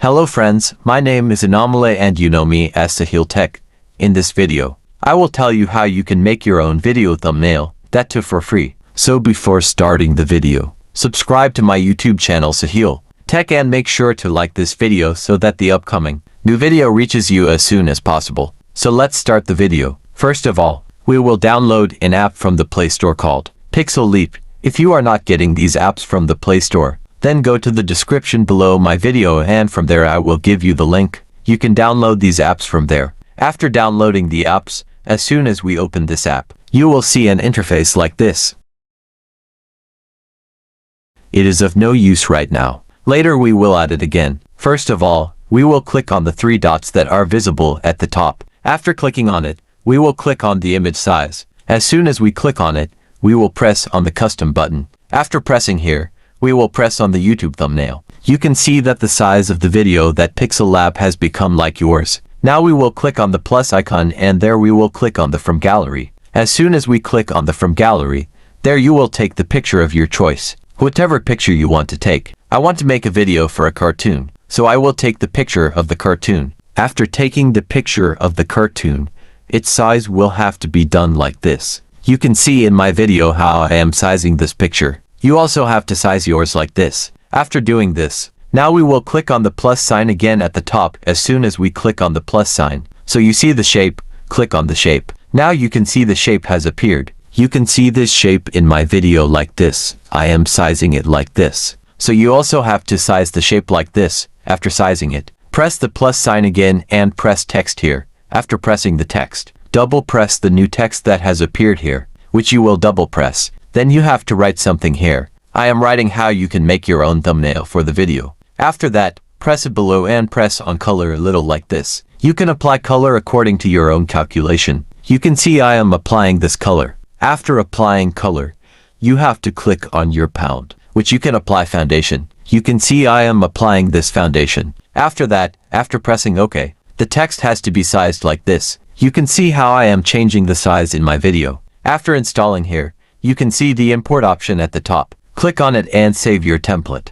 Hello friends, my name is Anomaly and you know me as Sahil Tech. In this video, I will tell you how you can make your own video thumbnail, that too for free. So before starting the video, subscribe to my YouTube channel Sahil Tech and make sure to like this video so that the upcoming new video reaches you as soon as possible. So let's start the video. First of all, we will download an app from the Play Store called pixellab. If you are not getting these apps from the Play Store, then go to the description below my video and from there I will give you the link. You can download these apps from there. After downloading the apps, as soon as we open this app, you will see an interface like this. It is of no use right now. Later we will add it again. First of all, we will click on the three dots that are visible at the top. After clicking on it, we will click on the image size. As soon as we click on it, we will press on the custom button. After pressing here, we will press on the YouTube thumbnail. You can see that the size of the video that pixellab has become like yours. Now we will click on the plus icon and there we will click on the From Gallery. As soon as we click on the From Gallery, there you will take the picture of your choice. Whatever picture you want to take. I want to make a video for a cartoon, so I will take the picture of the cartoon. After taking the picture of the cartoon, its size will have to be done like this. You can see in my video how I am sizing this picture. You also have to size yours like this. After doing this, now we will click on the plus sign again at the top. As soon as we click on the plus sign, so you see the shape, click on the shape. Now you can see the shape has appeared. You can see this shape in my video like this. I am sizing it like this. So you also have to size the shape like this. After sizing it, press the plus sign again and press text here. After pressing the text, double press the new text that has appeared here, which you will double press. Then you have to write something here. I am writing how you can make your own thumbnail for the video. After that, press it below and press on color a little like this. You can apply color according to your own calculation. You can see I am applying this color. After applying color, you have to click on your pound, which you can apply foundation. You can see I am applying this foundation. After that, after pressing OK, the text has to be sized like this. You can see how I am changing the size in my video. After installing here, you can see the import option at the top. Click on it and save your template.